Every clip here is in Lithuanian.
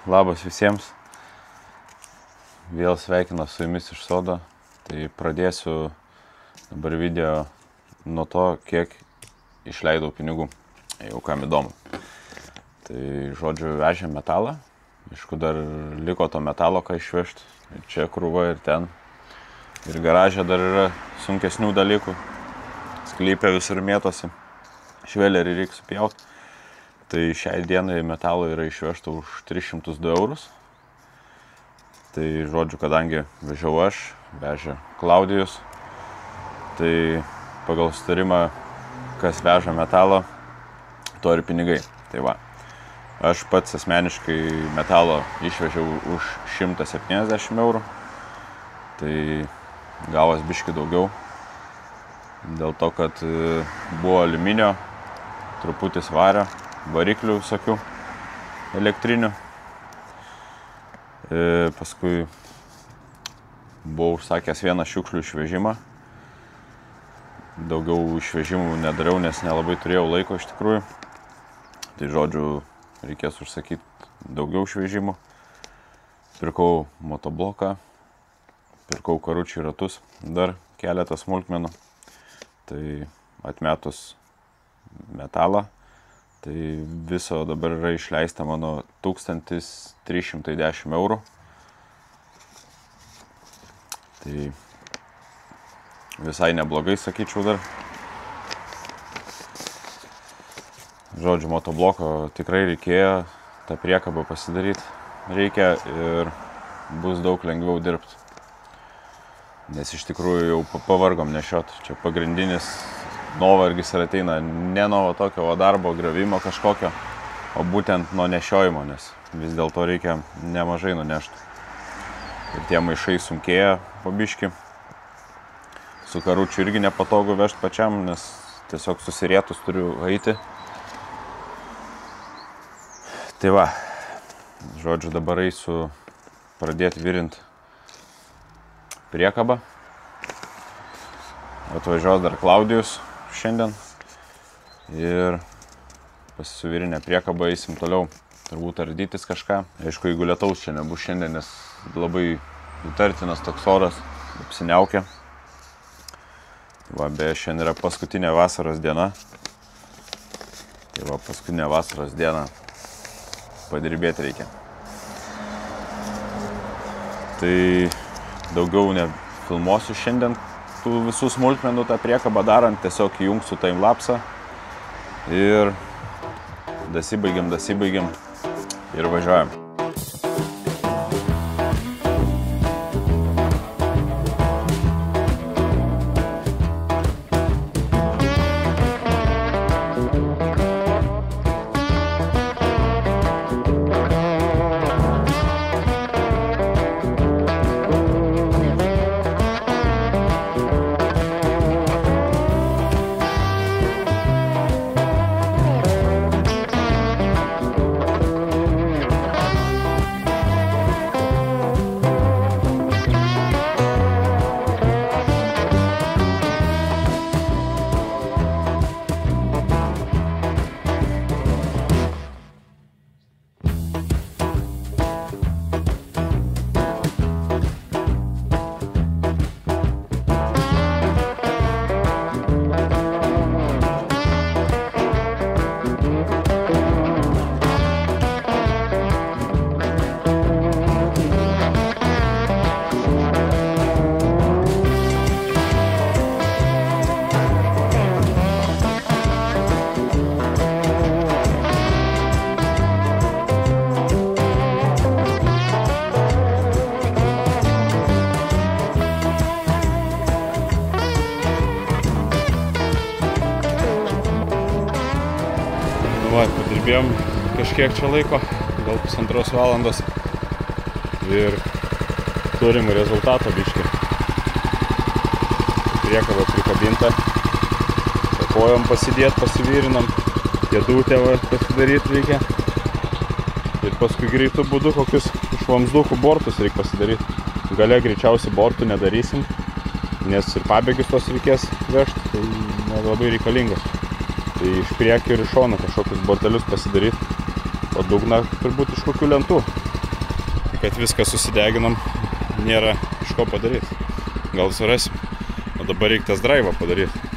labas visiems. Vėl sveikinu su jumis iš sodo. Tai pradėsiu dabar video nuo to, kiek išleidau pinigų. Jau kam įdomu. Tai žodžiu, vežėm metalą. Aišku, dar liko to metalo, ką išvežti. Čia krūva ir ten. Ir garaže dar yra sunkesnių dalykų. Sklypė visur mėtosi. Švelerį reikia supjauti. Tai šiai dienai metalo yra išvežta už 302 eurus. Tai žodžiu, kadangi vežiau aš, vežė Klaudijus, tai pagal sutarimą, kas veža metalą, to ir pinigai. Tai va, aš pats asmeniškai metalo išvežiau už 170 eurų. Tai gavos biški daugiau. Dėl to, kad buvo aliuminio, truputis vario, variklių visokių elektrinių. Paskui buvau užsakęs vieną šiukšlių išvežimą. Daugiau išvežimų nedariau, nes nelabai turėjau laiko iš tikrųjų. Tai žodžiu, reikės užsakyti daugiau išvežimų. Pirkau motobloką, pirkau karučių ratus, dar keletą smulkmenų. Tai atmetus metalą, tai viso dabar yra išleista mano 1310 eurų. Tai visai neblogai, sakyčiau dar. Žodžiu, motobloko tikrai reikėjo, tą priekabą pasidaryti reikia ir bus daug lengviau dirbti. Nes iš tikrųjų jau pavargom nešiot. Čia pagrindinis nuovargis ir ateina ne nuo tokio darbo, gravimo kažkokio, o būtent nuo nešiojimo, nes vis dėlto reikia nemažai nunešti. Ir tie maišai sunkėja po biškį. Su karučiu irgi nepatogu vežti pačiam, nes tiesiog susirietus turiu eiti. Tai va, žodžiu, dabar eisiu pradėti virinti priekabą. Atvažiuos dar Klaudijus šiandien ir pasisuvirinę priekabą eisim toliau turbūt ardytis kažką. Aišku, jeigu lietaus čia nebus šiandien, nes labai įtartinas toks oras, apsiniaukia. Va, beje, šiandien yra paskutinė vasaros diena. Tai va, paskutinė vasaros diena padirbėti reikia. Tai daugiau nefilmuosiu šiandien tų visų smulkmenų tą priekabą darant, tiesiog įjungsiu timelapsą ir dasibaigiam ir važiuojam. Va, padirbėjom kažkiek čia laiko, gal pusantros valandos ir turim rezultatą biškį. Priekaba prikabinta, kojom pasidėt, pasivyrinam, kėdutę pasidaryti reikia ir paskui greitų būdų kokius iš vamzdukų bortus reikia pasidaryti. Gale greičiausiai bortų nedarysim, nes ir pabėgius tos reikės vežti, tai nelabai reikalinga. Tai iš priekio ir iš šono kažkokius bortelius pasidaryti, O dugną turbūt iš kokių lentų. Kad viską susideginam, nėra iš ko padaryti. Gal surasim. O dabar reikia tas draivą padaryti.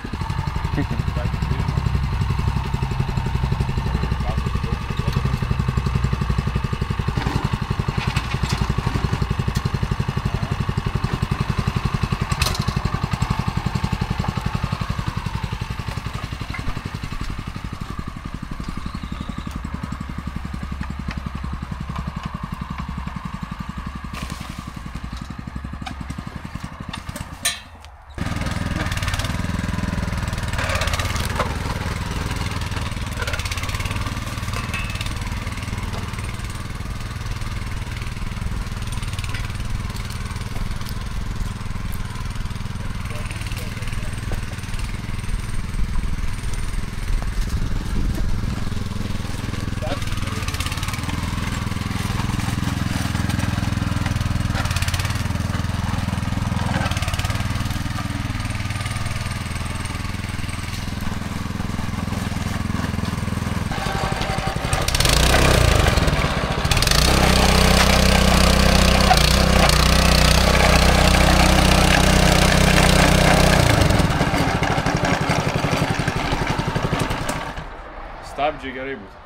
Stabdžiai gerai būtų.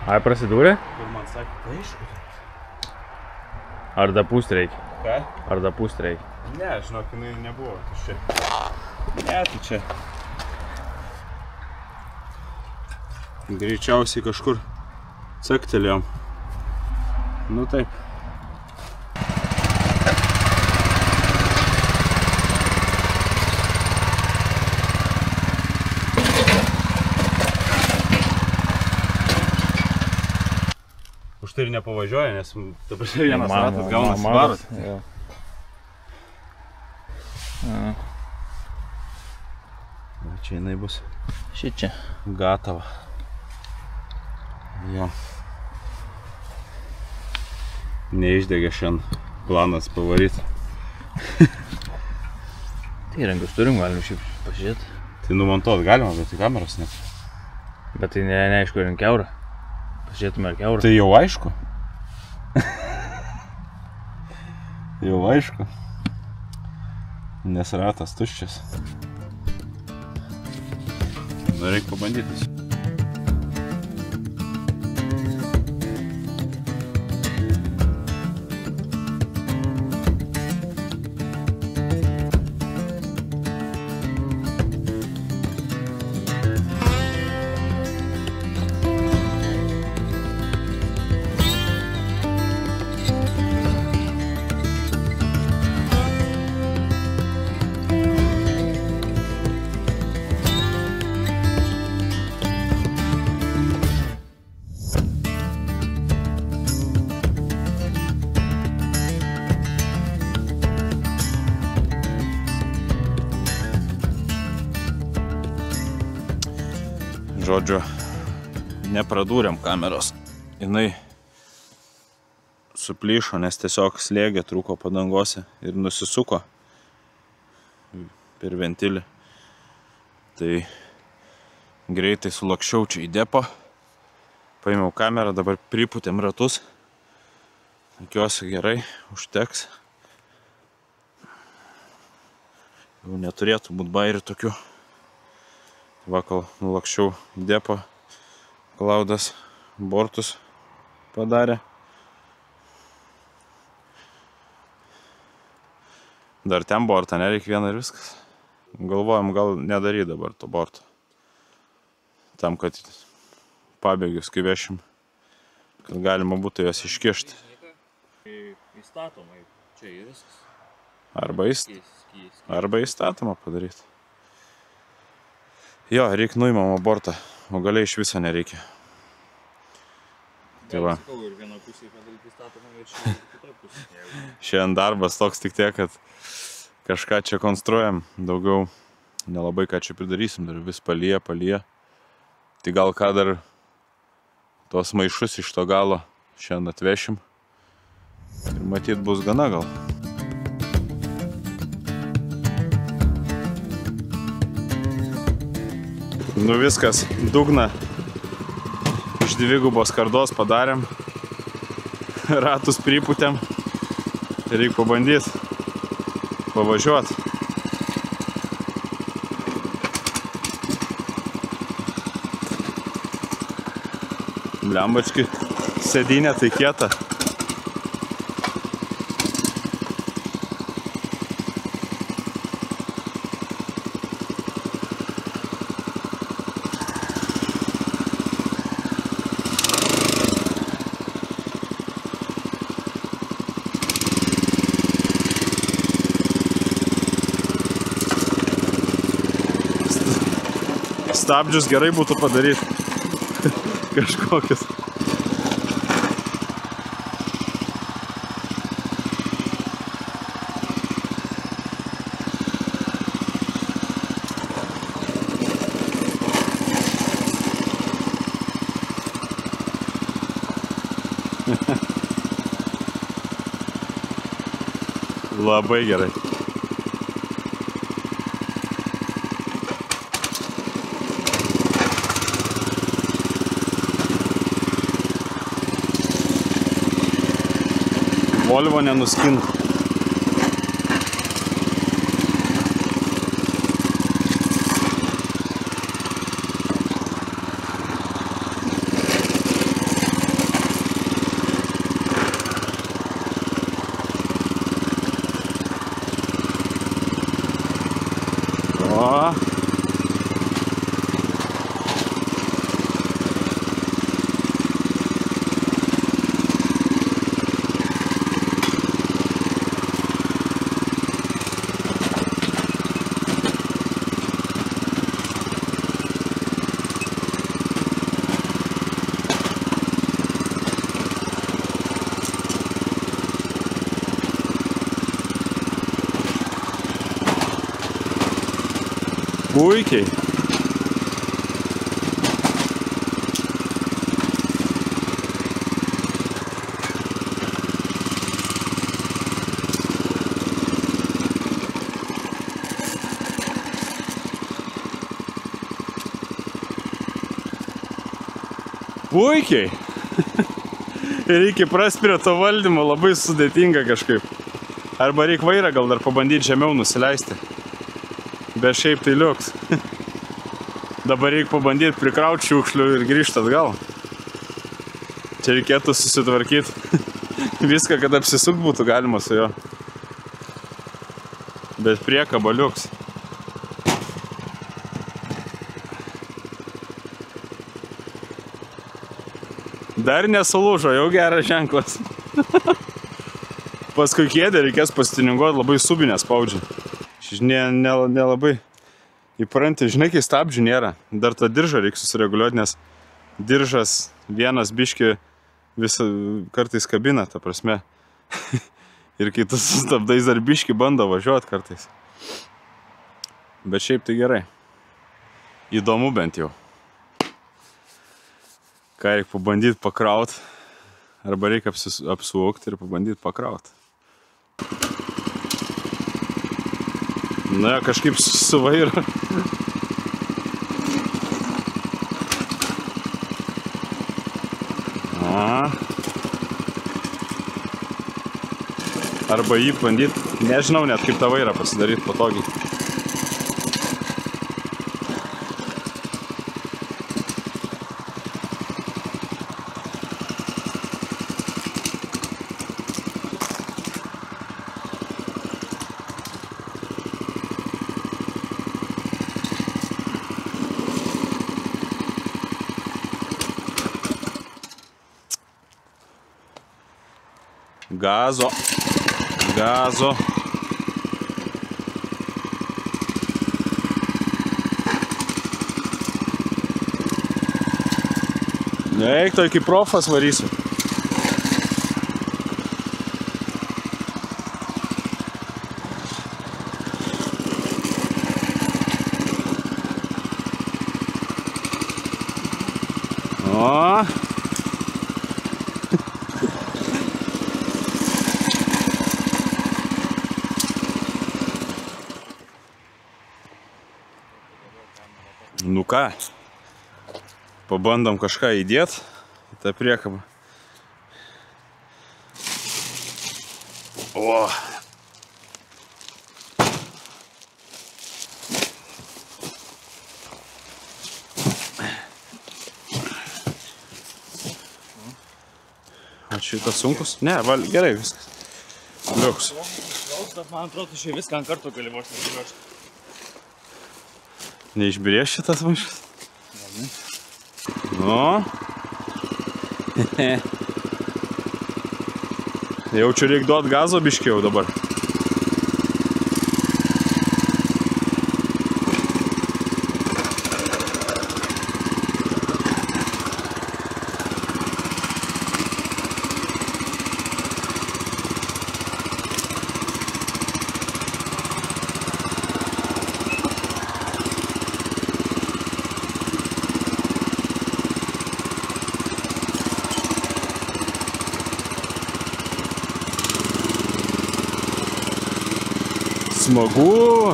Ai, prasidūrė? Ir man sakė, tai aišku. Ar dapūst reikia? Ką? Ar dapūst reikia? Ne, žinok, jinai nebuvo tuščia. Ne, tai čia. Greičiausiai kažkur caktelėjom. Nu taip. Už tai ir nepavažiuoja, nes dabar vienas ratas gaunasi varos. Čia jinai bus. Šičia. Gatava. Jo. Neišdegė šiandien planas pavaryti. Tai įrankius turim, galim šiaip pažiūrėti. Tai numontuot galima, bet į kameros net. Bet tai neaišku, ar kiaurą. Pažiūrėtume ar kiaurą. Tai jau aišku. Jau aišku. Nes ratas tuščias. Nu, reikia pabandyti. Žodžiu, nepradūrėm kameros. Jinai suplyšo, nes tiesiog slėgė trūko padangose ir nusisuko per ventilį. Tai greitai sulakščiau čia į depo. Paėmiau kamerą, dabar pripūtėm ratus. Tikiuosi gerai, užteks. Jau neturėtų būt bairių tokių. Vakal nulakščiau depo, Klaudas bortus padarė. Dar ten bortą nereikia vieną ir viskas. Galvojam, gal nedaryt dabar to borto. Tam, kad pabėgius, kai vešim, kad galima būtų jas iškišti. Įstatomai, čia ir viskas. Arba įstatoma padaryti. Jo, reikia nuimamo bortą, o galiai iš viso nereikia. Tai va. Šiandien darbas toks tik tiek, kad kažką čia konstruojam, daugiau nelabai ką čia pridarysim, dar vis palyja. Tai gal ką dar tos maišus iš to galo šiandien atvešim ir matyt bus gana gal. Nu viskas, dugną Iš dvigubos kardos padarėm. Ratus pripūtėm. Reikia pabandyti. Pavažiuoti. Blembački, sėdynė tai kieta. Stabdžius gerai būtų padaryti kažkokius. Labai gerai. Volvo nenuskint. O. Puikiai. Puikiai. Reikia prast prie to valdymo, labai sudėtinga kažkaip. Arba reikia vairą gal dar pabandyti žemiau nusileisti. Bet šiaip tai liuks. Dabar reikia pabandyti prikrauti šiukšlių ir grįžti atgal. Čia reikėtų susitvarkyti viską, kad apsisukt būtų galima su juo. Bet priekaba liuks. Dar nesulūžo, jau geras ženklas. Paskui kėdę reikės pastininguoti, labai subinę spaudžia. Nelabai įpranti, žinai, kai stabdžių nėra. Dar tą diržą reikia susireguliuoti, nes diržas vienas biški visą kartais kabina, ta prasme. Ir kai tu sustabdais dar biški bando važiuoti kartais. Bet šiaip tai gerai. Įdomu bent jau. Ką reikia pabandyti pakraut, arba reikia apsuokti ir pabandyti pakraut. Na, kažkaip su vairu. Arba jį bandyti, nežinau net kaip tą vairą pasidaryti patogiai. Gazo. Gazo. Eik, to iki profas varysiu. O. Nu ką, pabandom kažką įdėt. ta priekaba. O. O šitas sunkus? Ne, gerai viskas. Liuks. Bet man atrodo, šiai viską ant karto gali vos nežiūrėti. Neišbirės šitas maišas? Nu. Jaučiu, reik duot gazo biškiau dabar. Smagu.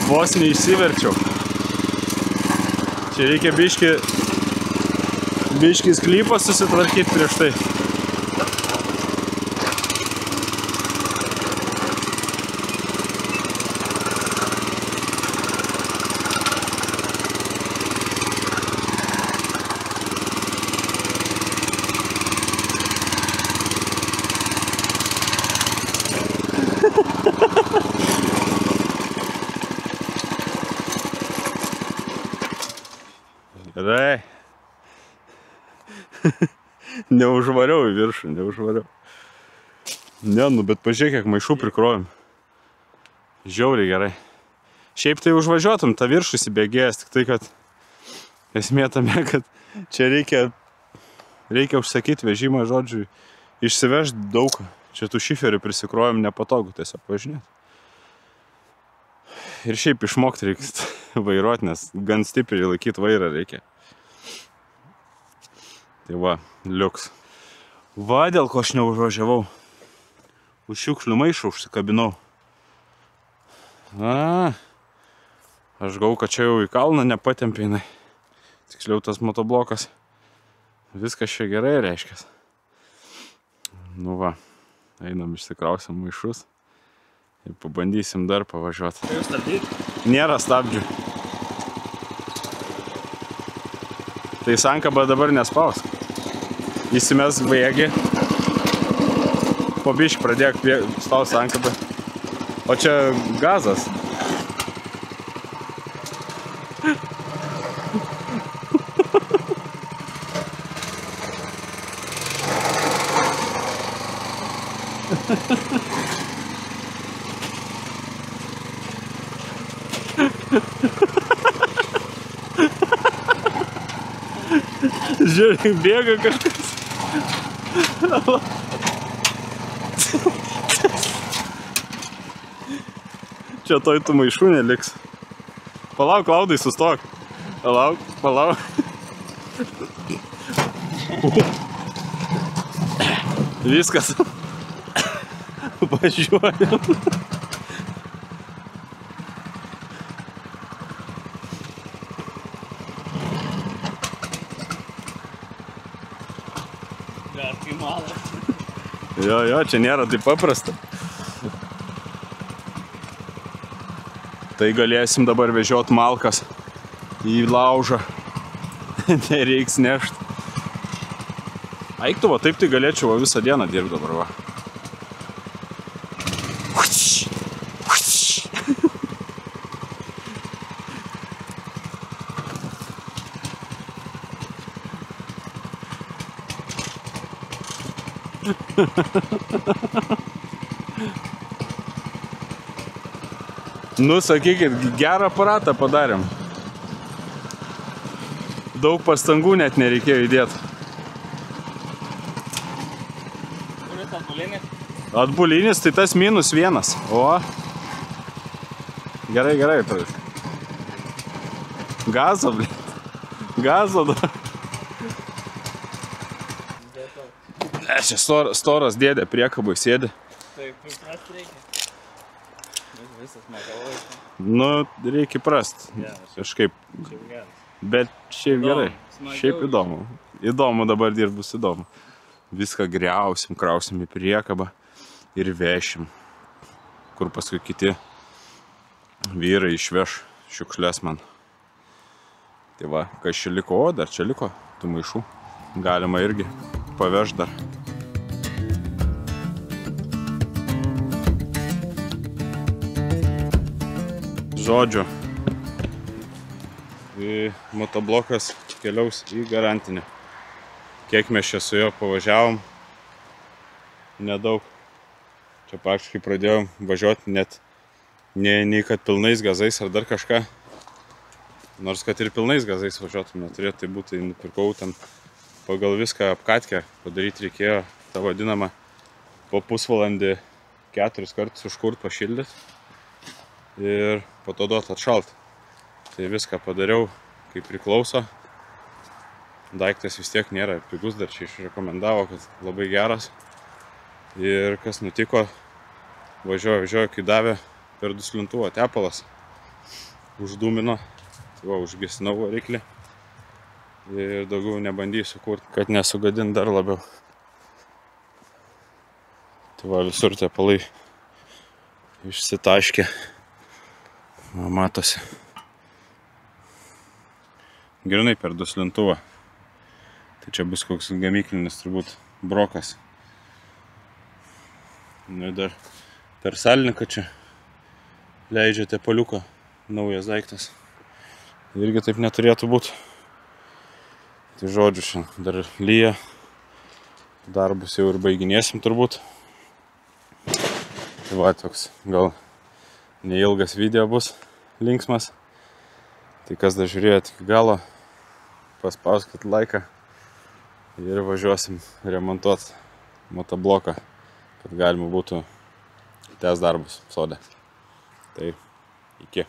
Vos neišsiverčiau. Čia reikia biškis klypą susitvarkyti prieš tai. Gerai. Neužvariau į viršų, neužvariau. Ne, nu, bet pažiūrėk, kiek maišų prikrovim. Žiauriai gerai. Šiaip tai užvažiuotum tą viršų įsibėgėjęs, tik tai, kad esmė tame, kad čia reikia užsakyti vežimą, žodžiu, išsivežti daug. Čia tų šiferių prisikrovim nepatogu tiesiog važinėti. Ir šiaip išmokti reikia vairuoti, nes gan stipriai laikyti vairą reikia. Tai va, liuks. Va, dėl ko aš neužvažiavau. Už šiukšlių maišą užsikabinau. Aš gau, kad čia jau į kalną nepatempė jinai. Tiksliau tas motoblokas. Viskas čia gerai reiškias. Nu va, einam išsikrausim maišus. Ir pabandysim dar pavažiuoti. Tai jūs stabdyti? Nėra stabdžių. Tai sankaba dabar nespaus. Įsimes bėgi. Po biškį pradėk spaus sankabą. O čia gazas. Žiūrėk, bėga kažkas. Čia toj tų maišų neliks. Palauk, Klaudai, sustok. Palauk. Viskas. Važiuojam. Jo, čia nėra taip paprasta. Tai galėsim dabar vežiot malkas į laužą. Nereiks nešt. Eiktų, va, taip tai galėčiau visą dieną dirbti dabar, va. Nu, sakykit, gerą aparatą padarėm. Daug pastangų net nereikėjo įdėti. Kuris atbulinis? Atbulinis, tai tas -1. O. Gerai. Gazo, blė. Gazo, da. Čia storas dėdė priekabui sėdi. Taip, priprast reikia. Visas metalai. Nu, reikia prast. Kažkaip. Bet šiaip gerai. Šiaip įdomu. Įdomu dabar bus įdomu. Viską griausim, krausim į priekabą ir vešim. Kur paskui kiti vyrai išveš šiukšlės man. Tai va, kas čia liko, o dar čia liko tų maišų. Galima irgi paveš dar. Žodžiu, motoblokas keliaus į garantinį. Kiek mes čia su juo pavažiavom, nedaug. Čia praktiškai pradėjom važiuoti net nei kad pilnais gazais ar dar kažką. Nors kad ir pilnais gazais važiuotum neturėtų, tai būtų, nupirkau ten pagal viską apkatkę padaryti reikėjo tą vadinamą po pusvalandį 4 kartus užkurt pašildyt ir po to duot atšalt. Tai viską padariau kaip priklauso. Daiktas vis tiek nėra pigus, dar čia išrekomendavo, kad labai geras. Ir kas nutiko, važiuoju, kai davė per duslintuvą tepalas, uždūmino, tai va, užgesinau variklį ir daugiau nebandysiu kurti, kad nesugadint dar labiau. Tai va, visur tepalai išsitaškė, matosi. Grinai per duslintuvą. Tai čia bus koks gamyklinis turbūt brokas. Nu ir dar per salniką čia leidžia tepaliuką, naujas daiktas. Irgi taip neturėtų būti. Tai žodžiu, šiandien dar lyja. Darbus jau ir baiginėsim turbūt. Tai va, toks gal neilgas video bus, linksmas. Tai kas dar žiūrėjot iki galo, paspauskit laiką ir važiuosim remontuoti motobloką, kad galima būtų tęst darbus sode. Tai iki.